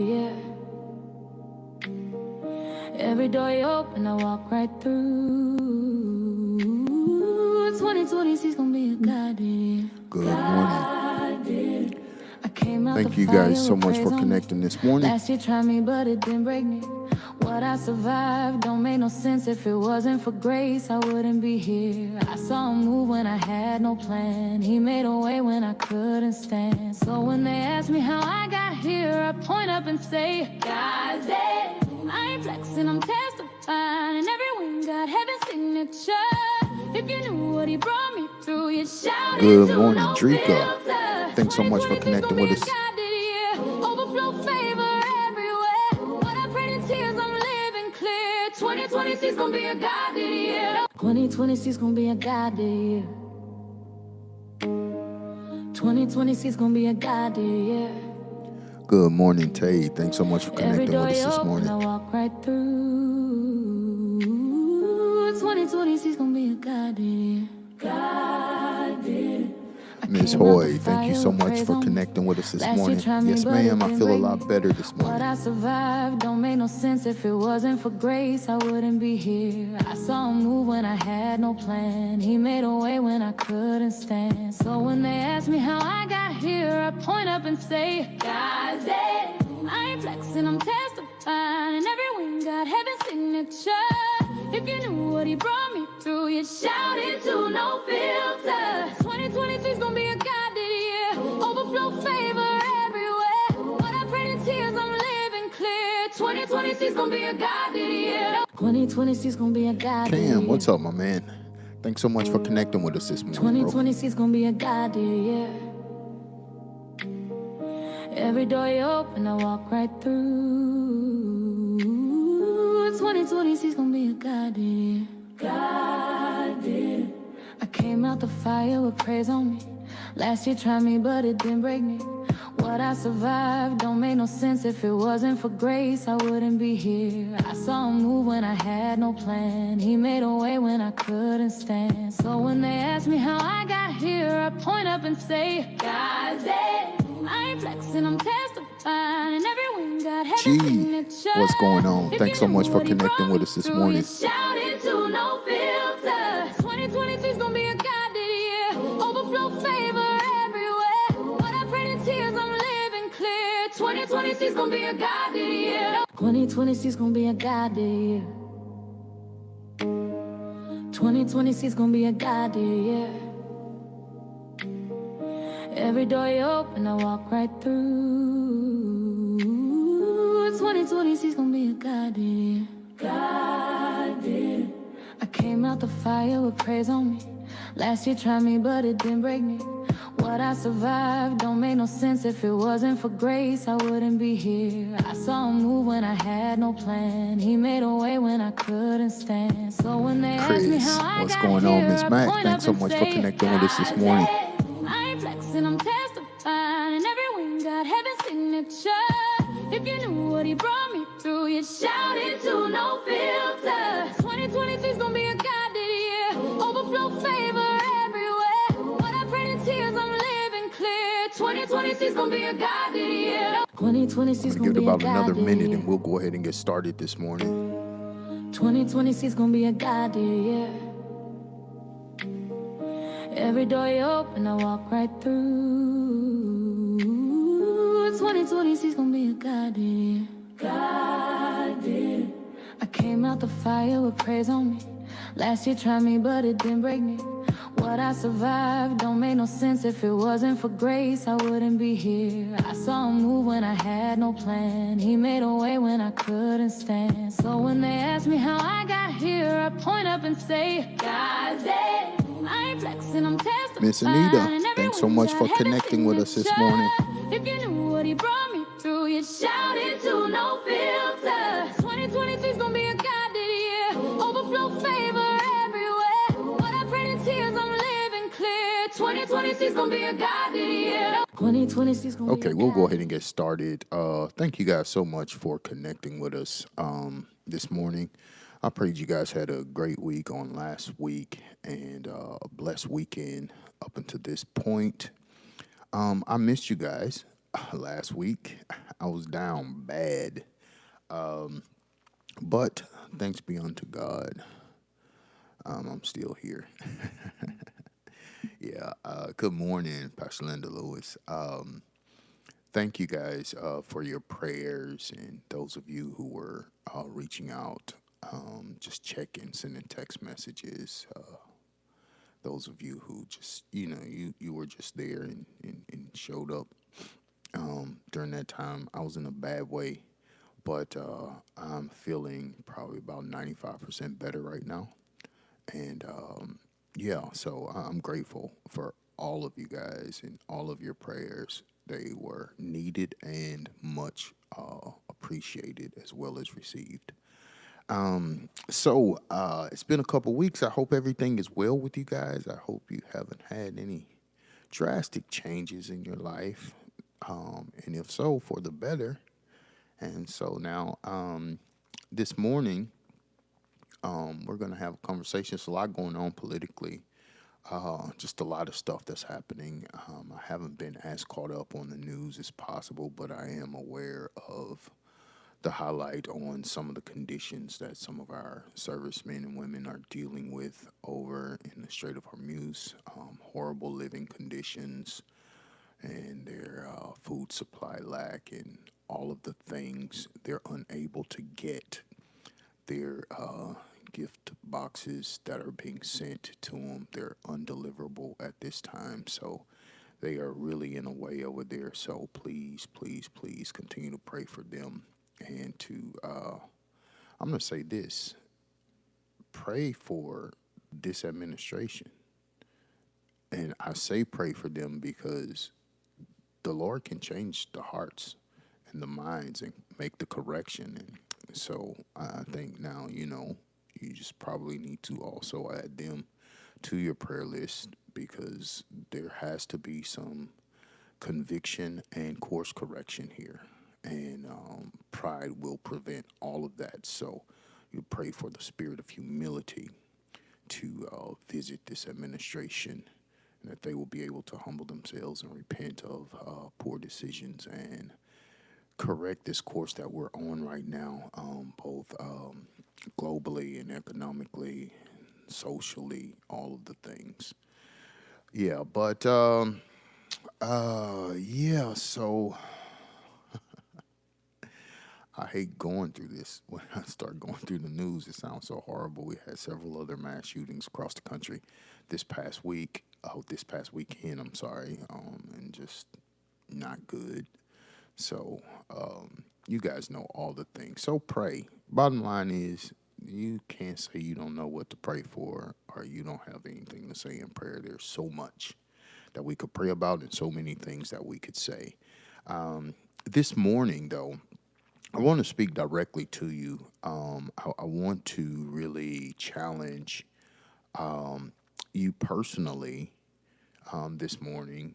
Yeah. Every door you open, I walk right through. 2026 gonna be a goddamn year. Good morning. Thank you guys so much for connecting this morning. Last year tried me, but it didn't break me. What I survived don't make no sense. If it wasn't for grace, I wouldn't be here. I saw him move when I had no plan. He made a way when I couldn't stand. So when they ask me how I got here, I point up and say, God's it. I ain't flexing, I'm testifying. And every win got heaven's signature. If you knew what he brought me through, you'd shout. Good morning, Drika. Thanks so much for connecting with us. Overflow favor everywhere. What I prayed in tears, I'm living clear. 2026 gonna be a godly year. 2026 gonna be a godly year. 2026 gonna be a godly year. Good morning, Tay. Thanks so much for connecting with us this morning. I walk right through. 2026 gonna be a godly year. Ms. Hoy, thank you so much for connecting with us this morning. Yes, ma'am, I feel a lot better this morning. What I survived don't make no sense. If it wasn't for grace, I wouldn't be here. I saw him move when I had no plan. He made a way when I couldn't stand. So when they ask me how I got here, I point up and say, God's it. I ain't flexing, I'm testifying. And every win got heaven's signature. If you knew what he brought me through, you'd shout into no filter. 2026 gonna be a godly year. Overflow favor everywhere. What I prayed in tears, I'm living clear. 2026 gonna be a godly year. 2026 gonna be a godly year. Cam, what's up, my man? Thanks so much for connecting with us this morning, 2026 gonna be a godly year. Every door you open, I walk right through. 2026 gonna be a godly year. God did it. I came out the fire with praise on me. Last year tried me, but it didn't break me. What I survived don't make no sense. If it wasn't for grace, I wouldn't be here. I saw him move when I had no plan. He made a way when I couldn't stand. So when they ask me how I got here, I point up and say, God's it. I ain't flexing, I'm testifying. And every win got heaven's signature. What's going on? Thanks so much for connecting with us this morning. Shout into no filter. 2026 gonna be a godly year. Overflow favor everywhere. What I prayed in tears, I'm living clear. 2026 gonna be a godly year. 2026 gonna be a godly year. 2026 gonna be a godly year. Every door you open, I walk right through. 2026 gonna be a godly year. God did it. I came out the fire with praise on me. Last year tried me, but it didn't break me. What I survived don't make no sense. If it wasn't for grace, I wouldn't be here. I saw him move when I had no plan. He made a way when I couldn't stand. So when they ask me how I what's got going on, here, Miss I Mac? point Thanks up so much and for say, connecting with us this morning. I ain't flexing, I'm testifying. And every win got heaven's signature. If you knew what he brought me through, you'd shout into no filter. 2026 gonna be a godly year. Overflow favor everywhere. What I prayed in tears, I'm living clear. 2026 gonna be a godly year. 2026 gonna be a godly year. Give about another minute and we'll go ahead and get started this morning. 2026 gonna be a godly year. Every door you open, I walk right through. 2026 gonna be a godly year. God did it. I came out the fire with praise on me. Last year tried me, but it didn't break me. What I survived don't make no sense. If it wasn't for grace, I wouldn't be here. I saw him move when I had no plan. He made a way when I couldn't stand. So when they ask me how I got here, I point up and say, God's it. I ain't flexing, I'm testifying. Miss Anita, thanks so much for connecting with us this morning. If you knew what he brought me through, you'd shout into no filter. 2026 gonna be a godly year. Overflow favor everywhere. What I prayed in tears, I'm living clear. 2026 gonna be a godly year. 2026 gonna be Okay, we'll go ahead and get started. Thank you guys so much for connecting with us this morning. I prayed you guys had a great week on last week and a blessed weekend up until this point. I missed you guys. last week. I was down bad, but thanks be unto God, I'm still here. Yeah. Good morning, Pastor Linda Lewis. Thank you guys for your prayers and those of you who were reaching out, just checking, sending text messages. Those of you who just, you were just there and showed up during that time. I was in a bad way, but I'm feeling probably about 95% better right now. And yeah, so I'm grateful for all of you guys and all of your prayers. They were needed and much appreciated as well as received. So it's been a couple weeks. I hope everything is well with you guys. I hope you haven't had any drastic changes in your life. And if so, for the better. And so now, this morning, we're going to have a conversation. There's a lot going on politically, just a lot of stuff that's happening. I haven't been as caught up on the news as possible, but I am aware of the highlight on some of the conditions that some of our servicemen and women are dealing with over in the Strait of Hormuz. Horrible living conditions and their food supply lack and all of the things they're unable to get. Their gift boxes that are being sent to them, they're undeliverable at this time. So they are really in a way over there. So please, please, please continue to pray for them and to, I'm going to say this, pray for this administration. And I say pray for them because the Lord can change the hearts and the minds and make the correction. And so I think now, you just probably need to also add them to your prayer list because there has to be some conviction and course correction here. And pride will prevent all of that. So you pray for the spirit of humility to visit this administration and that they will be able to humble themselves and repent of poor decisions and correct this course that we're on right now, both globally and economically, socially, all of the things. Yeah, but yeah, so I hate going through this. When I start going through the news, it sounds so horrible. We had several other mass shootings across the country this past week. Oh, this past weekend, I'm sorry, and just not good. So, you guys know all the things. So pray. Bottom line is, you can't say you don't know what to pray for or you don't have anything to say in prayer. There's so much that we could pray about and so many things that we could say. This morning, though, I want to speak directly to you. I want to really challenge you personally this morning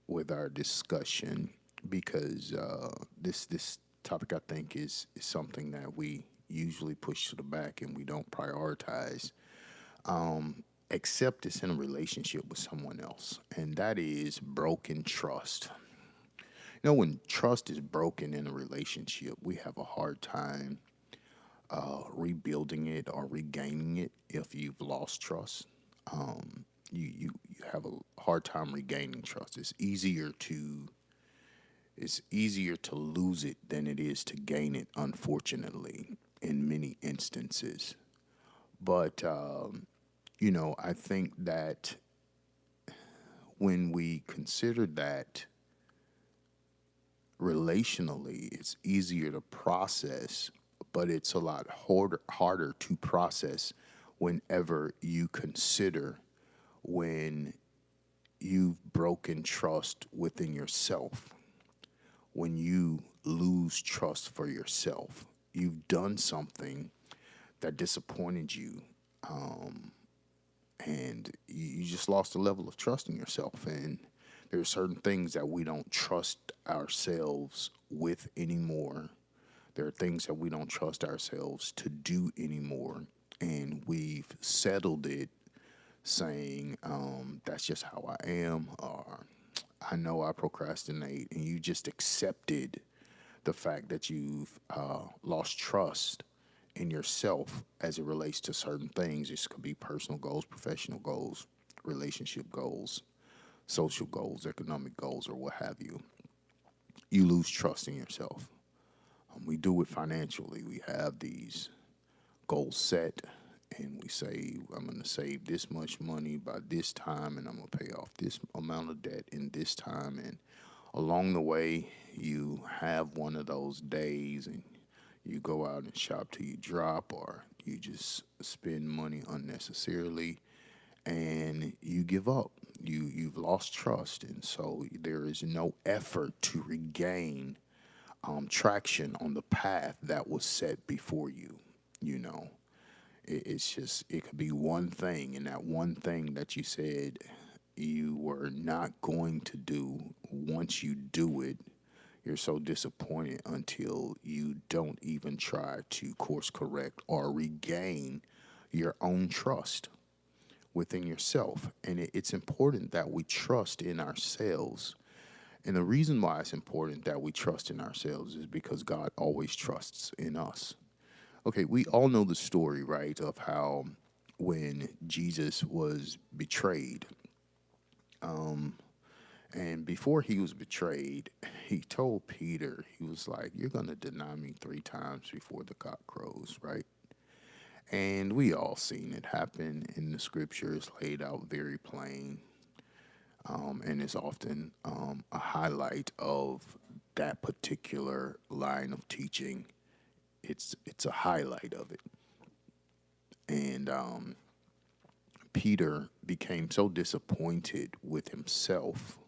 with our discussion because this topic I think is something that we usually push to the back and we don't prioritize, except it's in a relationship with someone else, and that is broken trust. When trust is broken in a relationship, we have a hard time rebuilding it or regaining it if you've lost trust. You have a hard time regaining trust. It's easier to lose it than it is to gain it, unfortunately, in many instances. But I think that when we consider that relationally, it's easier to process, but it's a lot harder to process whenever you consider when you've broken trust within yourself, when you lose trust for yourself. You've done something that disappointed you, and you just lost a level of trust in yourself. And there are certain things that we don't trust ourselves with anymore. There are things that we don't trust ourselves to do anymore. And we've settled it saying, that's just how I am, or I know I procrastinate, and you just accepted the fact that you've lost trust in yourself as it relates to certain things. This could be personal goals, professional goals, relationship goals, social goals, economic goals, or what have you. You lose trust in yourself. We do it financially. We have these goals set, and we say, I'm going to save this much money by this time, and I'm going to pay off this amount of debt in this time. And along the way, you have one of those days, and you go out and shop till you drop, or you just spend money unnecessarily, and you give up. You've lost trust, and so there is no effort to regain traction on the path that was set before you. You know, it's just, it could be one thing, and that one thing that you said you were not going to do, once you do it, you're so disappointed until you don't even try to course correct or regain your own trust within yourself. And it's important that we trust in ourselves. And the reason why it's important that we trust in ourselves is because God always trusts in us. Okay, we all know the story, right, of how when Jesus was betrayed, and before he was betrayed, he told Peter, he was like, "You're going to deny me 3 times before the cock crows," right? And we all seen it happen in the scriptures, laid out very plain, and it's often a highlight of that particular line of teaching. It's a highlight of it. And Peter became so disappointed with himself.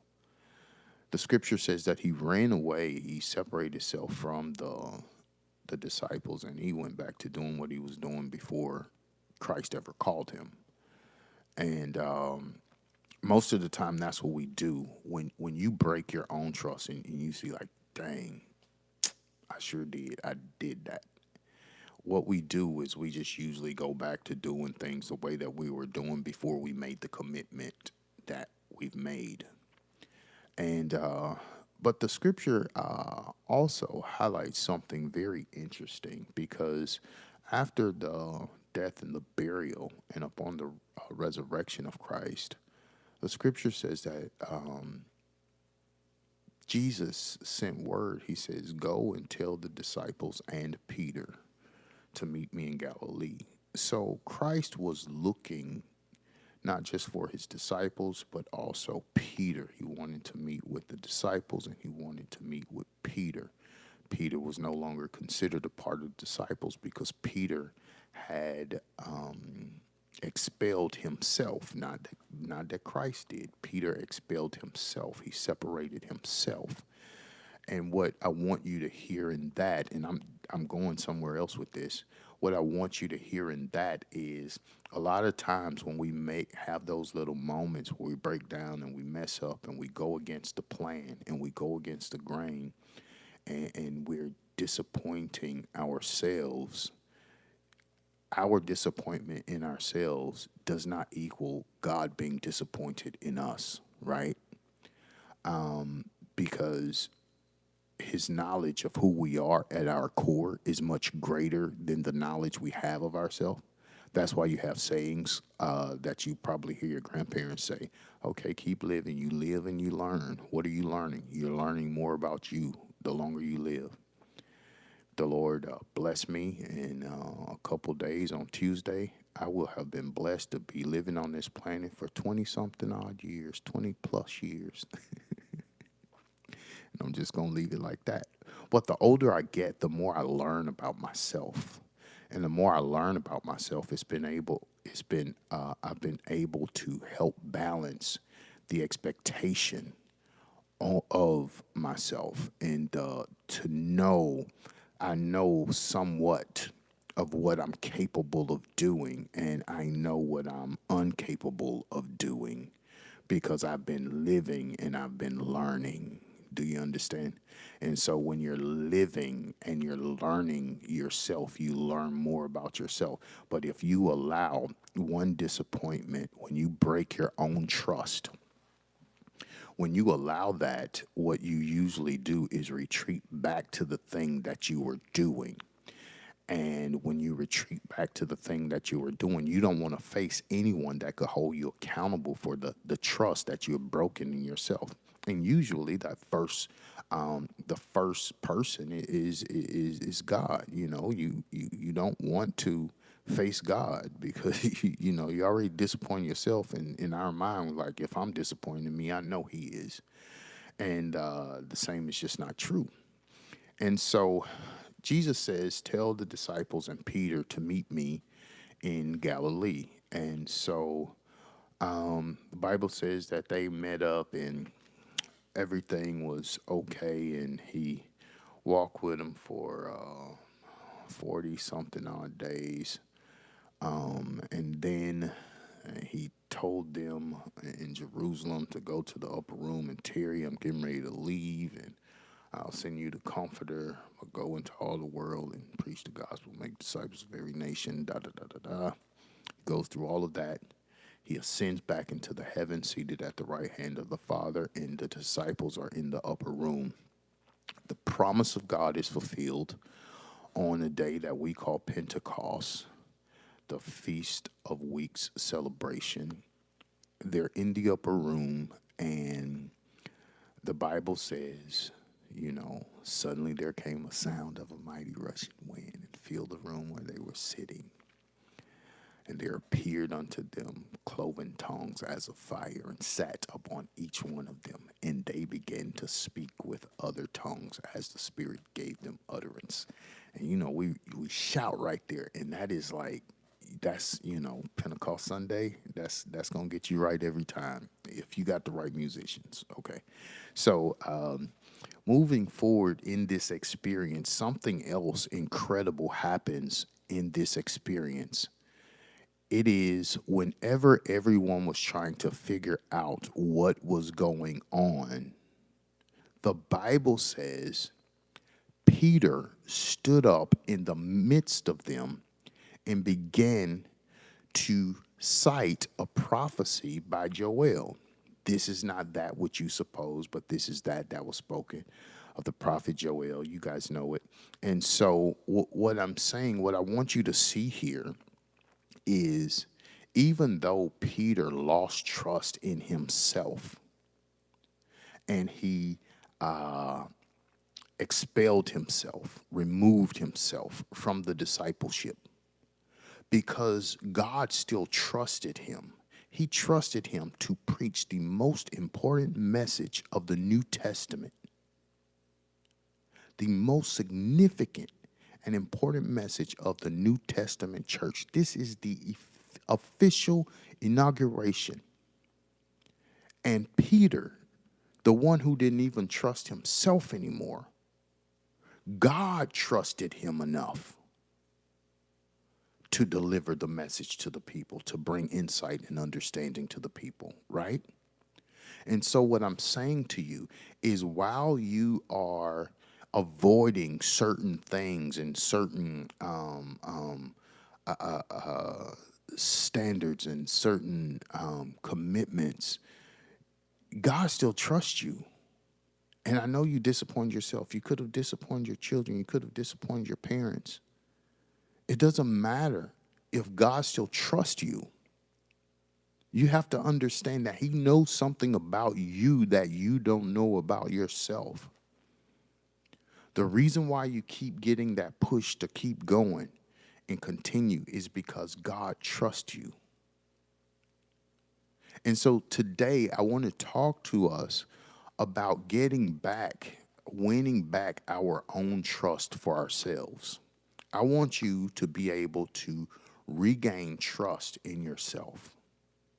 The scripture says that he ran away. He separated himself from the disciples, and he went back to doing what he was doing before Christ ever called him. And most of the time, that's what we do. When you break your own trust, and you see like, dang, I sure did. I did that. What we do is we just usually go back to doing things the way that we were doing before we made the commitment that we've made. And but the scripture also highlights something very interesting, because after the death and the burial and upon the resurrection of Christ, the scripture says that Jesus sent word. He says, "Go and tell the disciples and Peter to meet me in Galilee." So Christ was looking not just for his disciples, but also Peter. He wanted to meet with the disciples, and he wanted to meet with Peter. Peter was no longer considered a part of the disciples because Peter had expelled himself. Not that Christ did. Peter expelled himself. He separated himself. And what I want you to hear in that, and I'm going somewhere else with this. What I want you to hear in that is, a lot of times when we have those little moments where we break down and we mess up and we go against the plan and we go against the grain, and we're disappointing ourselves. Our disappointment in ourselves does not equal God being disappointed in us, right? Because his knowledge of who we are at our core is much greater than the knowledge we have of ourselves. That's why you have sayings that you probably hear your grandparents say, "Okay, keep living. You live and you learn." What are you learning? You're learning more about you the longer you live. The Lord bless me in a couple days on Tuesday. I will have been blessed to be living on this planet for 20-something odd years, 20 plus years. I'm just going to leave it like that. But the older I get, the more I learn about myself. And the more I learn about myself, I've been able to help balance the expectation of myself, and to know, I know somewhat of what I'm capable of doing, and I know what I'm incapable of doing, because I've been living and I've been learning. Do you understand? And so when you're living and you're learning yourself, you learn more about yourself. But if you allow one disappointment, when you break your own trust, When you allow that, what you usually do is retreat back to the thing that you were doing. And when you retreat back to the thing that you were doing, you don't want to face anyone that could hold you accountable for the trust that you've broken in yourself. And usually, the first person is God. You don't want to face God because you already disappoint yourself. And in our mind, like if I'm disappointing me, I know He is, and the same is just not true. And so Jesus says, tell the disciples and Peter to meet me in Galilee. And so the Bible says that they met up and everything was okay. And he walked with them for 40 something odd days. And then he told them in Jerusalem to go to the upper room and tarry. I'm getting ready to leave. And I'll send you the Comforter. I'll go into all the world and preach the gospel, make disciples of every nation, da da da da da. Goes through all of that. He ascends back into the heaven, seated at the right hand of the Father, and the disciples are in the upper room. The promise of God is fulfilled on a day that we call Pentecost, the Feast of Weeks celebration. They're in the upper room, and the Bible says, suddenly there came a sound of a mighty rushing wind and filled the room where they were sitting. And there appeared unto them cloven tongues as of fire, and sat upon each one of them. And they began to speak with other tongues as the Spirit gave them utterance. And we shout right there, and that is like, that's Pentecost Sunday. That's gonna get you right every time if you got the right musicians. Okay, so moving forward in this experience, something else incredible happens in this experience. It is whenever everyone was trying to figure out what was going on, the Bible says Peter stood up in the midst of them and began to cite a prophecy by Joel. This is not that which you suppose, but this is that was spoken of the prophet Joel. You guys know it. And so what I'm saying, what I want you to see here is, even though Peter lost trust in himself and he expelled himself, removed himself from the discipleship, because God still trusted him. He trusted him to preach the most important message of the New Testament, the most significant and important message of the New Testament church. This is the official inauguration. And Peter, the one who didn't even trust himself anymore, God trusted him enough to deliver the message to the people, to bring insight and understanding to the people, right? And so what I'm saying to you is, while you are avoiding certain things and certain standards and certain commitments, God still trusts you. And I know you disappointed yourself. You could have disappointed your children. You could have disappointed your parents. It doesn't matter if God still trusts you. You have to understand that He knows something about you that you don't know about yourself. The reason why you keep getting that push to keep going and continue is because God trusts you. And so today I want to talk to us about winning back our own trust for ourselves. I want you to be able to regain trust in yourself.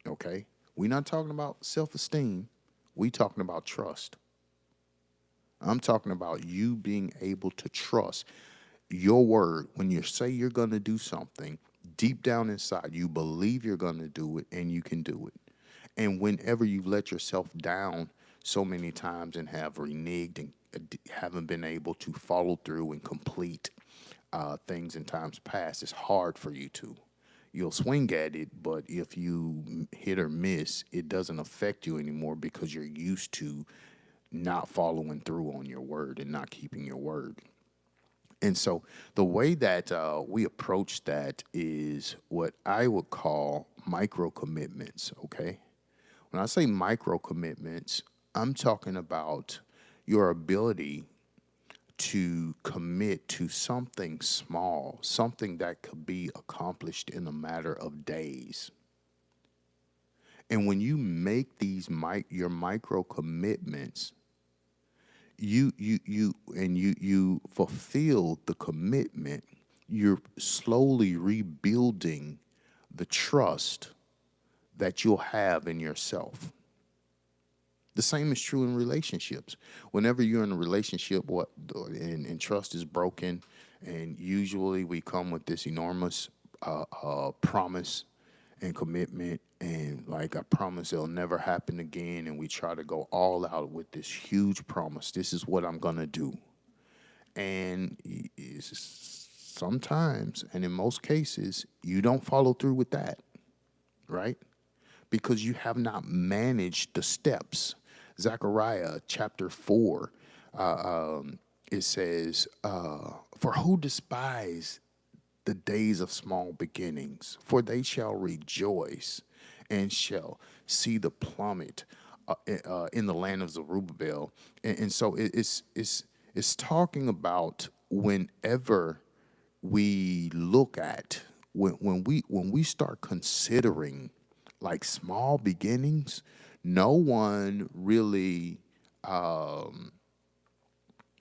Okay? We're not talking about self-esteem. We're talking about trust. I'm talking about you being able to trust your word. When you say you're going to do something, deep down inside, you believe you're going to do it and you can do it. And whenever you've let yourself down so many times and have reneged and haven't been able to follow through and complete things in times past, it's hard for you to. You'll swing at it, but if you hit or miss, it doesn't affect you anymore because you're used to not following through on your word and not keeping your word. And so the way that we approach that is what I would call micro commitments. Okay. When I say micro commitments, I'm talking about your ability to commit to something small, something that could be accomplished in a matter of days. And when you make these your micro commitments, you fulfill the commitment, you're slowly rebuilding the trust that you'll have in yourself. The same is true in relationships. Whenever you're in a relationship, and trust is broken, and usually we come with this enormous promise and commitment, and like I promise it'll never happen again, and we try to go all out with this huge promise. This is what I'm gonna do, and sometimes, and in most cases, you don't follow through with that, right? Because you have not managed the steps. Zechariah chapter 4, it says, for who despise the days of small beginnings, for they shall rejoice and shall see the plummet in the land of Zerubbabel. And so it's talking about whenever we look at when we start considering like small beginnings, no one really no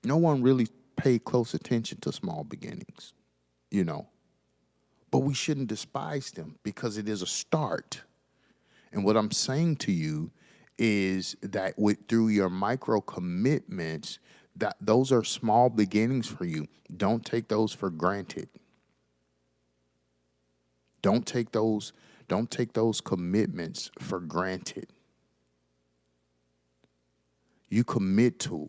one really paid close attention to small beginnings, you know. But we shouldn't despise them because it is a start. And what I'm saying to you is that through your micro commitments, that those are small beginnings for you. Don't take those for granted. Don't take those don't take those commitments for granted. You commit to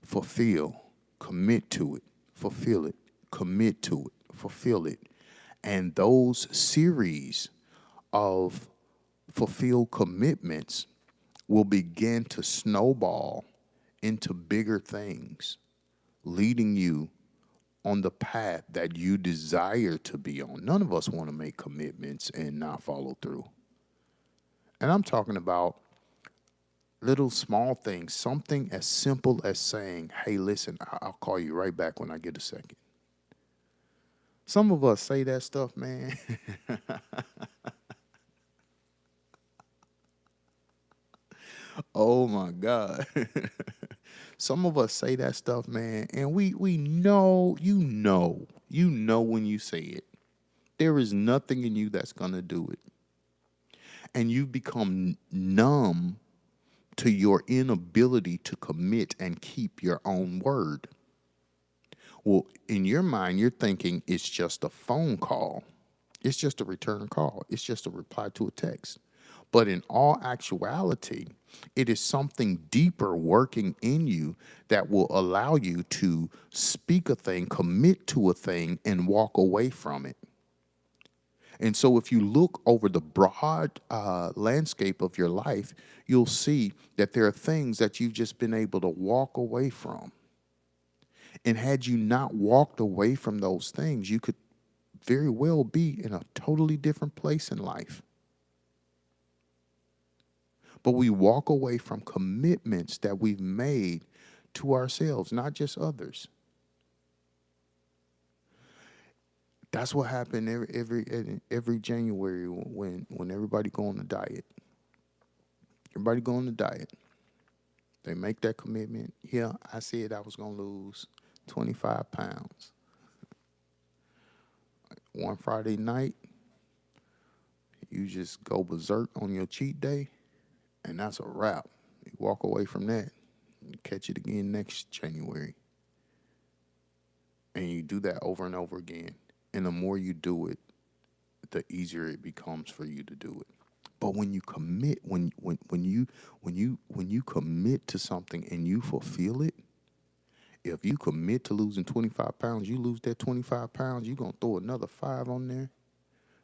fulfill, commit to it, fulfill it, commit to it, fulfill it. And those series of fulfilled commitments will begin to snowball into bigger things, leading you on the path that you desire to be on. None of us want to make commitments and not follow through. And I'm talking about little small things, something as simple as saying, hey, listen, I'll call you right back when I get a second. Some of us say that stuff, man. Oh my God. Some of us say that stuff, man, and we know, you know when you say it. There is nothing in you that's gonna do it. And you become numb to your inability to commit and keep your own word. Well, in your mind, you're thinking it's just a phone call. It's just a return call. It's just a reply to a text. But in all actuality, it is something deeper working in you that will allow you to speak a thing, commit to a thing, and walk away from it. And so, if you look over the broad landscape of your life, you'll see that there are things that you've just been able to walk away from. And had you not walked away from those things, you could very well be in a totally different place in life. But we walk away from commitments that we've made to ourselves, not just others. That's what happened every January when everybody go on a diet. Everybody go on a diet. They make that commitment. Yeah, I said I was gonna lose 25 pounds. One Friday night, you just go berserk on your cheat day, and that's a wrap. You walk away from that, and catch it again next January. And you do that over and over again. And the more you do it, the easier it becomes for you to do it. But when you commit, when you commit to something and you fulfill it, if you commit to losing 25 pounds, you lose that 25 pounds, you're gonna throw another 5 on there.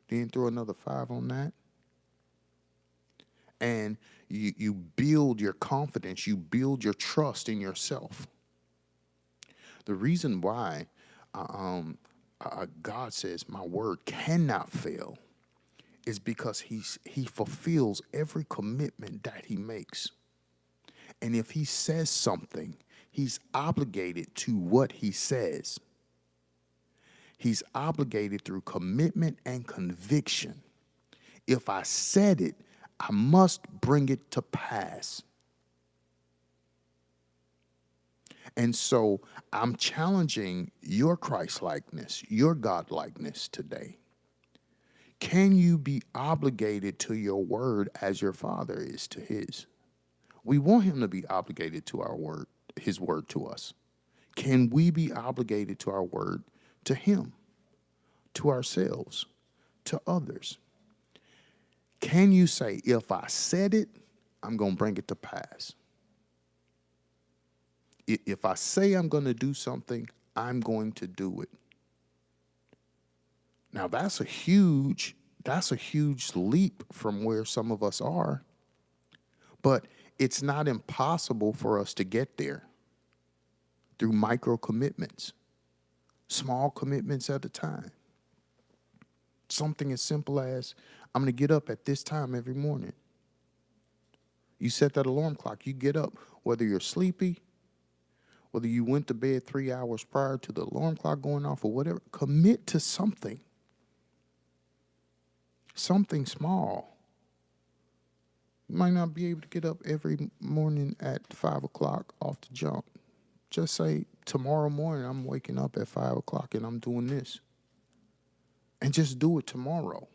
Then throw another 5 on that. And you build your confidence, you build your trust in yourself. The reason why God says my word cannot fail is because he fulfills every commitment that he makes. And if he says something, he's obligated to what he says. He's obligated through commitment and conviction. If I said it, I must bring it to pass. And so I'm challenging your Christ-likeness, your God-likeness today. Can you be obligated to your word as your Father is to his? We want him to be obligated to our word, his word to us. Can we be obligated to our word to him, to ourselves, to others? Can you say, if I said it, I'm going to bring it to pass? If I say I'm going to do something, I'm going to do it. Now that's a huge leap from where some of us are, but it's not impossible for us to get there through micro commitments, small commitments at a time. Something as simple as, I'm going to get up at this time every morning. You set that alarm clock, you get up, whether you're sleepy, whether you went to bed 3 hours prior to the alarm clock going off or whatever, commit to something. Something small. You might not be able to get up every morning at 5 o'clock off the jump. Just say, tomorrow morning I'm waking up at 5 o'clock and I'm doing this. And just do it tomorrow.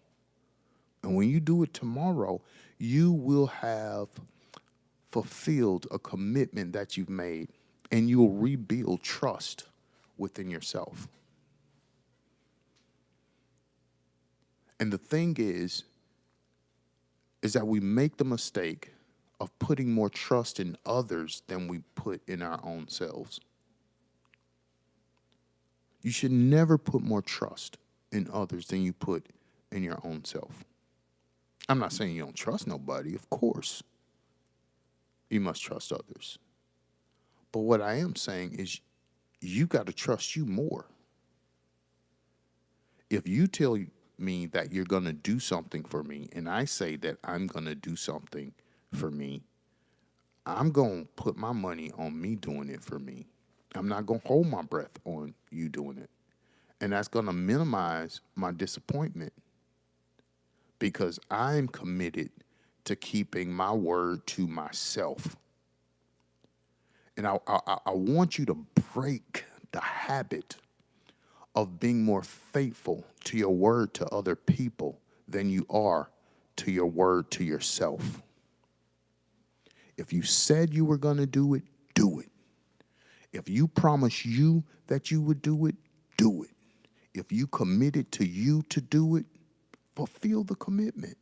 And when you do it tomorrow, you will have fulfilled a commitment that you've made, and you will rebuild trust within yourself. And the thing is that we make the mistake of putting more trust in others than we put in our own selves. You should never put more trust in others than you put in your own self. I'm not saying you don't trust nobody, of course. You must trust others. But what I am saying is you got to trust you more. If you tell me that you're going to do something for me, and I say that I'm going to do something for me, I'm going to put my money on me doing it for me. I'm not going to hold my breath on you doing it. And that's going to minimize my disappointment because I'm committed to keeping my word to myself. And I want you to break the habit of being more faithful to your word to other people than you are to your word to yourself. If you said you were going to do it, do it. If you promised you that you would do it, do it. If you committed to you to do it, fulfill the commitment.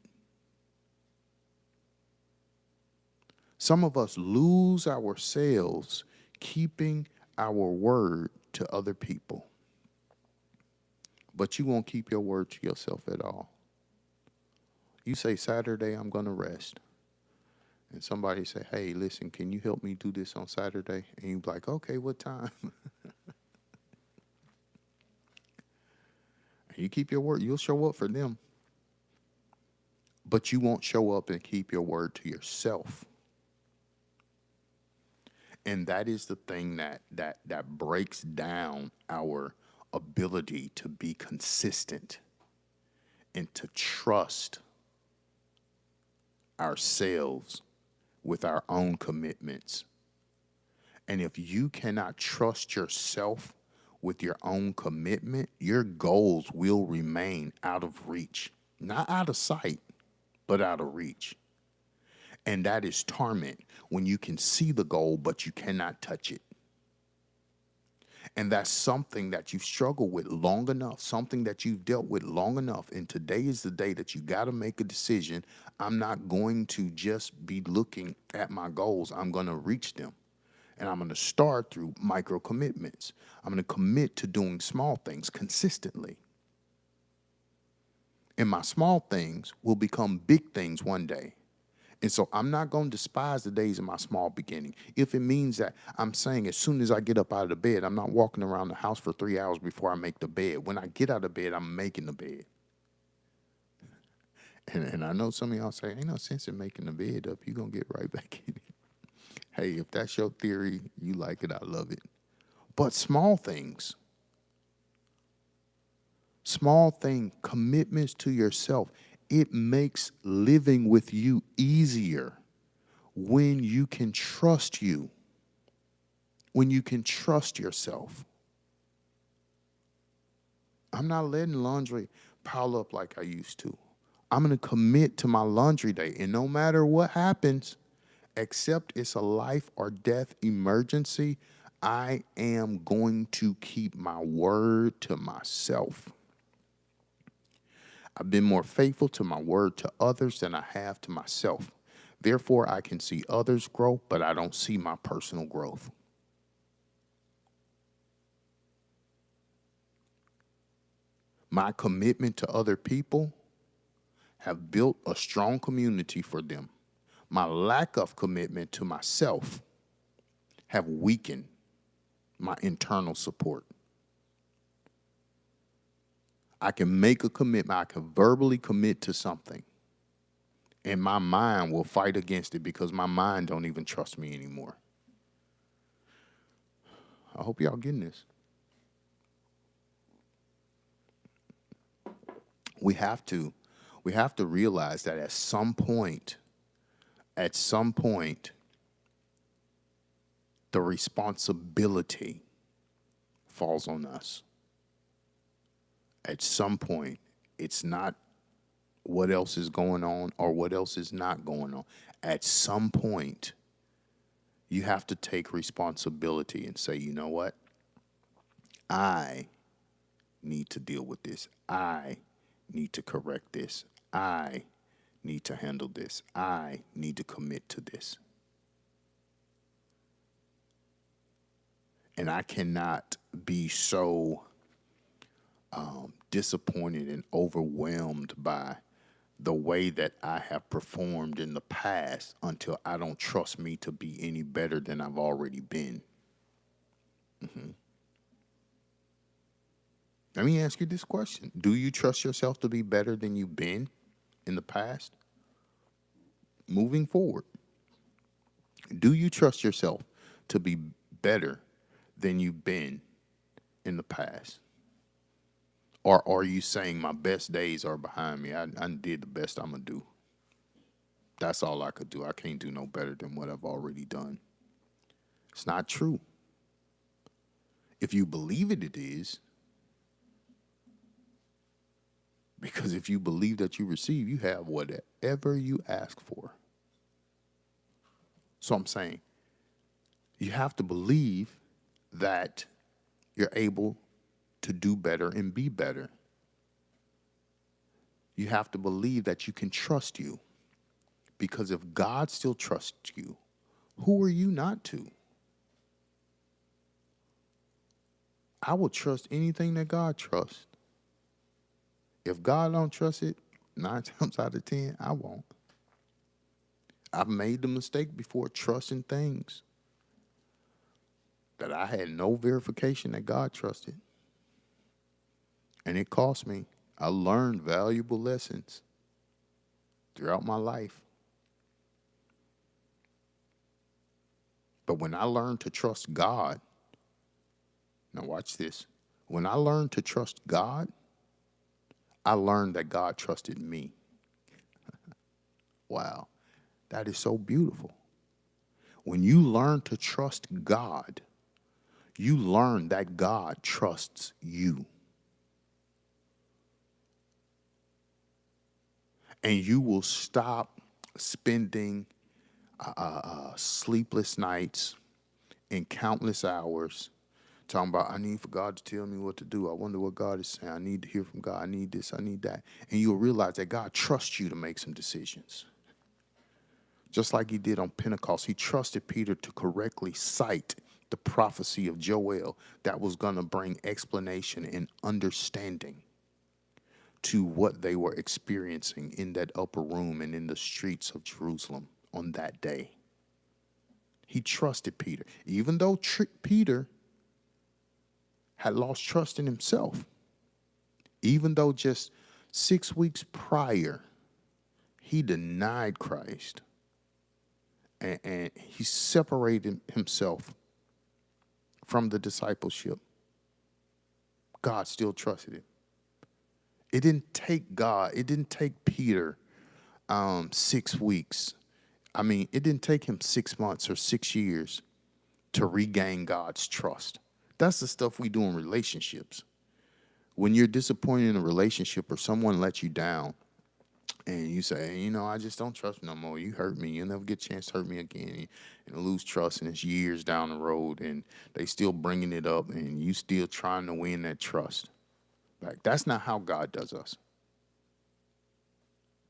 Some of us lose ourselves keeping our word to other people. But you won't keep your word to yourself at all. You say, Saturday, I'm going to rest. And somebody say, hey, listen, can you help me do this on Saturday? And you're like, okay, what time? You keep your word, you'll show up for them. But you won't show up and keep your word to yourself. And that is the thing that breaks down our ability to be consistent and to trust ourselves with our own commitments. And if you cannot trust yourself with your own commitment, your goals will remain out of reach. Not out of sight, but out of reach. And that is torment when you can see the goal, but you cannot touch it. And that's something that you've struggled with long enough, something that you've dealt with long enough. And today is the day that you got to make a decision. I'm not going to just be looking at my goals. I'm going to reach them. And I'm going to start through micro commitments. I'm going to commit to doing small things consistently. And my small things will become big things one day. And so I'm not going to despise the days of my small beginning. If it means that I'm saying as soon as I get up out of the bed, I'm not walking around the house for 3 hours before I make the bed. When I get out of bed, I'm making the bed. And I know some of y'all say, ain't no sense in making the bed up. You're going to get right back in it. Hey, if that's your theory, you like it, I love it. But small thing, commitments to yourself, it makes living with you easier when you can trust you, when you can trust yourself. I'm not letting laundry pile up like I used to. I'm going to commit to my laundry day. And no matter what happens, except it's a life or death emergency, I am going to keep my word to myself. I've been more faithful to my word to others than I have to myself. Therefore, I can see others grow, but I don't see my personal growth. My commitment to other people have built a strong community for them. My lack of commitment to myself have weakened my internal support. I can make a commitment. I can verbally commit to something, and my mind will fight against it because my mind don't even trust me anymore. I hope y'all getting this. We have to realize that at some point, the responsibility falls on us. At some point, it's not what else is going on or what else is not going on. At some point, you have to take responsibility and say, you know what? I need to deal with this. I need to correct this. I need to handle this. I need to commit to this. And I cannot be so disappointed and overwhelmed by the way that I have performed in the past until I don't trust me to be any better than I've already been. Let me ask you this question. Do you trust yourself to be better than you've been in the past? Moving forward, do you trust yourself to be better than you've been in the past? Or are you saying my best days are behind me? I did the best I'm going to do. That's all I could do. I can't do no better than what I've already done. It's not true. If you believe it, it is. Because if you believe that you receive, you have whatever you ask for. So I'm saying you have to believe that you're able to do better and be better. You have to believe that you can trust you. Because if God still trusts you, who are you not to? I will trust anything that God trusts. If God don't trust it, 9 times out of 10, I won't. I've made the mistake before trusting things that I had no verification that God trusted. And it cost me. I learned valuable lessons throughout my life. But when I learned to trust God, now watch this. When I learned to trust God, I learned that God trusted me. Wow, that is so beautiful. When you learn to trust God, you learn that God trusts you. And you will stop spending sleepless nights and countless hours talking about, I need for God to tell me what to do. I wonder what God is saying. I need to hear from God. I need this. I need that. And you'll realize that God trusts you to make some decisions. Just like he did on Pentecost, he trusted Peter to correctly cite the prophecy of Joel that was going to bring explanation and understanding to what they were experiencing in that upper room and in the streets of Jerusalem on that day. He trusted Peter, even though Peter had lost trust in himself, even though just 6 weeks prior, he denied Christ and he separated himself from the discipleship. God still trusted him. It didn't take Peter 6 weeks. It didn't take him 6 months or 6 years to regain God's trust. That's the stuff we do in relationships. When you're disappointed in a relationship or someone lets you down and you say, I just don't trust you no more. You hurt me. You'll never get a chance to hurt me again. And lose trust, and it's years down the road and they still bringing it up and you still trying to win that trust. Like, that's not how God does us.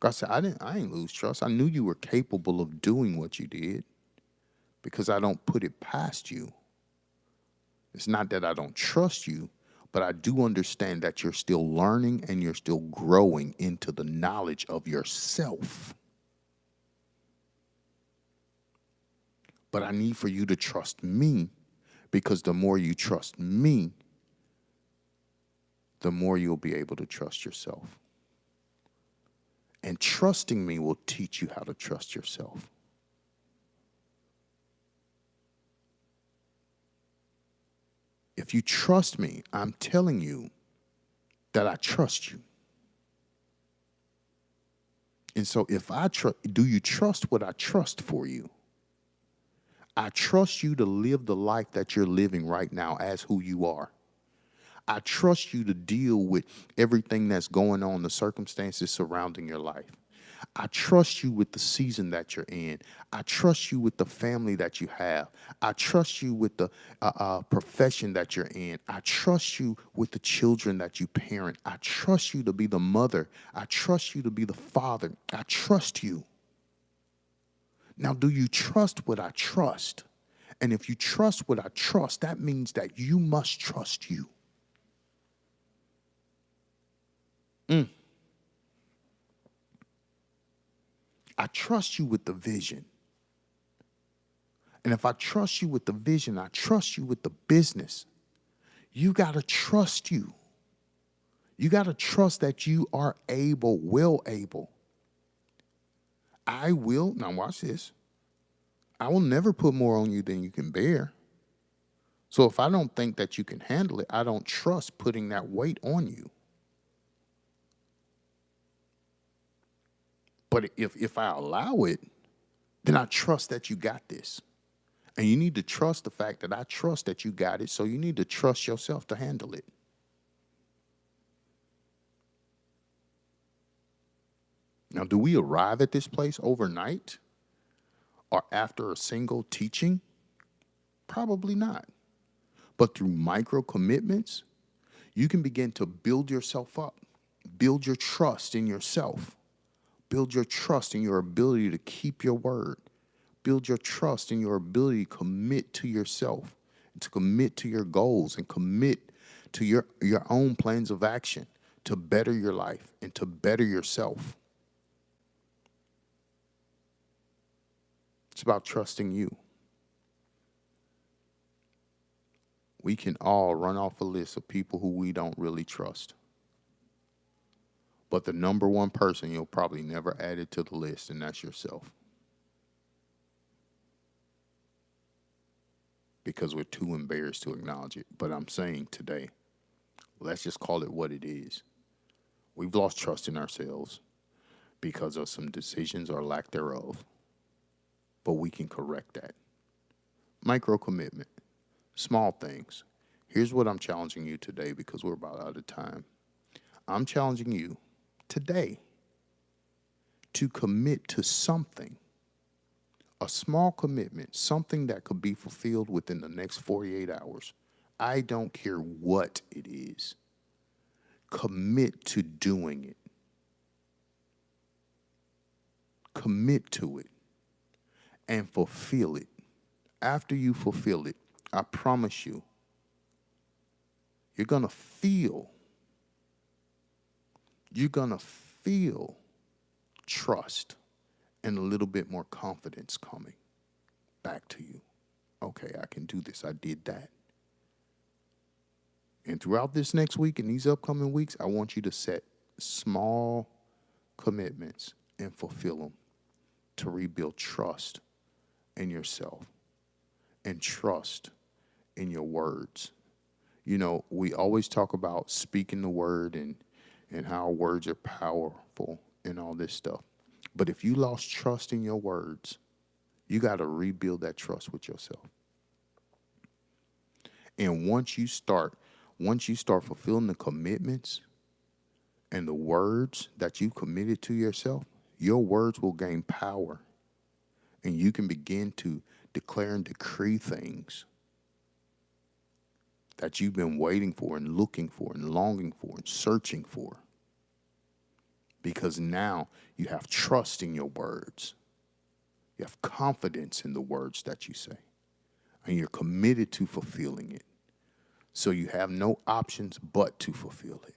God said, I ain't lose trust. I knew you were capable of doing what you did because I don't put it past you. It's not that I don't trust you, but I do understand that you're still learning and you're still growing into the knowledge of yourself. But I need for you to trust me, because the more you trust me, the more you'll be able to trust yourself. And trusting me will teach you how to trust yourself. If you trust me, I'm telling you that I trust you. And so if do you trust what I trust for you? I trust you to live the life that you're living right now as who you are. I trust you to deal with everything that's going on, the circumstances surrounding your life. I trust you with the season that you're in. I trust you with the family that you have. I trust you with the profession that you're in. I trust you with the children that you parent. I trust you to be the mother. I trust you to be the father. I trust you. Now, do you trust what I trust? And if you trust what I trust, that means that you must trust you. I trust you with the vision. And if I trust you with the vision, I trust you with the business. You got to trust you. You got to trust that you are well able. Now watch this. I will never put more on you than you can bear. So if I don't think that you can handle it, I don't trust putting that weight on you. But if I allow it, then I trust that you got this. And you need to trust the fact that I trust that you got it, so you need to trust yourself to handle it. Now, do we arrive at this place overnight or after a single teaching? Probably not. But through micro commitments, you can begin to build yourself up, build your trust in yourself. Build your trust in your ability to keep your word. Build your trust in your ability to commit to yourself, to commit to your goals, and commit to your own plans of action to better your life and to better yourself. It's about trusting you. We can all run off a list of people who we don't really trust. But the number one person you'll probably never add it to the list, and that's yourself. Because we're too embarrassed to acknowledge it. But I'm saying today, let's just call it what it is. We've lost trust in ourselves because of some decisions or lack thereof. But we can correct that. Micro commitment, small things. Here's what I'm challenging you today, because we're about out of time. I'm challenging you today to commit to something, a small commitment, something that could be fulfilled within the next 48 hours. I don't care what it is. Commit to doing it. Commit to it and fulfill it. After you fulfill it, I promise you, you're going to feel you're going to feel trust and a little bit more confidence coming back to you. Okay, I can do this. I did that. And throughout this next week and these upcoming weeks, I want you to set small commitments and fulfill them to rebuild trust in yourself and trust in your words. You know, we always talk about speaking the word and how words are powerful and all this stuff. But if you lost trust in your words, you got to rebuild that trust with yourself. And once you start fulfilling the commitments and the words that you committed to yourself, your words will gain power. And you can begin to declare and decree things that you've been waiting for and looking for and longing for and searching for. Because now you have trust in your words. You have confidence in the words that you say. And you're committed to fulfilling it. So you have no options but to fulfill it.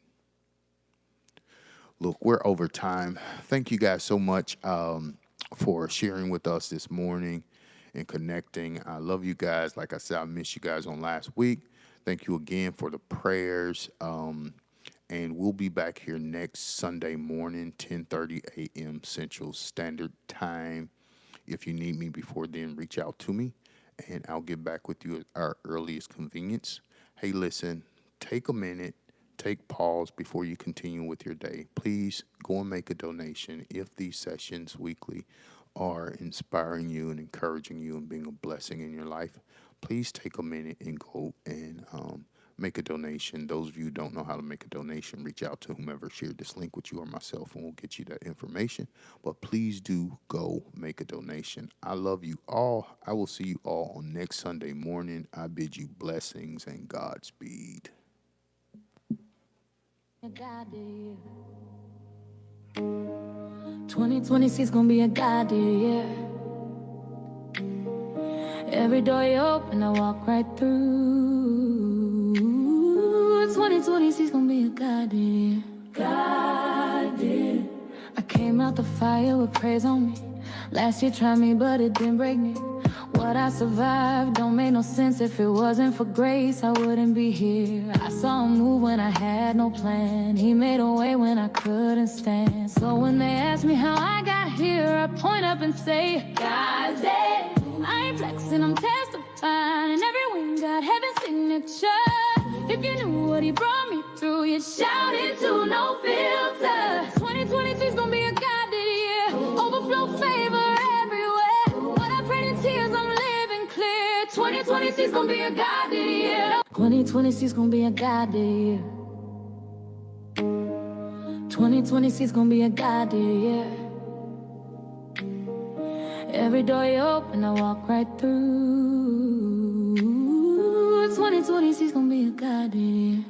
Look, we're over time. Thank you guys so much for sharing with us this morning and connecting. I love you guys. Like I said, I missed you guys on last week. Thank you again for the prayers. And we'll be back here next Sunday morning, 10:30 a.m. Central Standard Time. If you need me before then, reach out to me, and I'll get back with you at our earliest convenience. Hey, listen, take a minute, take pause before you continue with your day. Please go and make a donation if these sessions weekly are inspiring you and encouraging you and being a blessing in your life. Please take a minute and go and make a donation. Those of you who don't know how to make a donation, reach out to whomever shared this link with you or myself, and we'll get you that information. But please do go make a donation. I love you all. I will see you all on next Sunday morning. I bid you blessings and Godspeed. 2026 gonna be a goddamn year. Every door you open, I walk right through. 2026 gonna be a goddamn year. I came out the fire with praise on me. Last year tried me, but it didn't break me. What I survived don't make no sense. If it wasn't for grace, I wouldn't be here. I saw him move when I had no plan. He made a way when I couldn't stand. So when they ask me how I got here, I point up and say, God's it. I ain't flexing, I'm testifying. And every win got heaven's signature. If you knew what he brought me through, you'd shout it to no filter. 2026 gonna be a goddamn year. Overflow favor everywhere. What I prayed in tears, I'm living clear. 2026 gonna be a goddamn year. 2026 gonna be a goddamn year. 2026 gonna be a goddamn year. Every door you open, I walk right through. 2026 gonna be a goddamn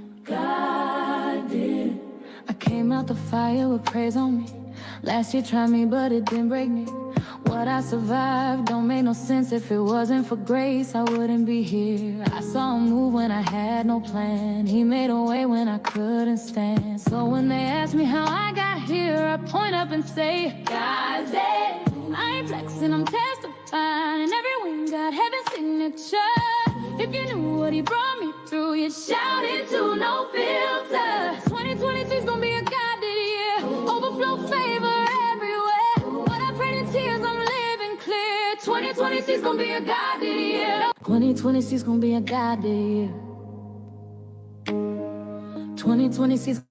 year. I came out the fire with praise on me. Last year tried me, but it didn't break me. What I survived don't make no sense. If it wasn't for grace, I wouldn't be here. I saw him move when I had no plan. He made a way when I couldn't stand. So when they ask me how I got here, I point up and say, God's it. I ain't flexing, I'm testifying. And every win got heaven's signature. If you knew what he brought me through, you'd shout it to no filter. 2026 gonna be a goddamn year. Overflow favor everywhere. What I prayed in tears, I'm living clear. 2026 gonna be a goddamn year. 2026 gonna be a goddamn year. 2026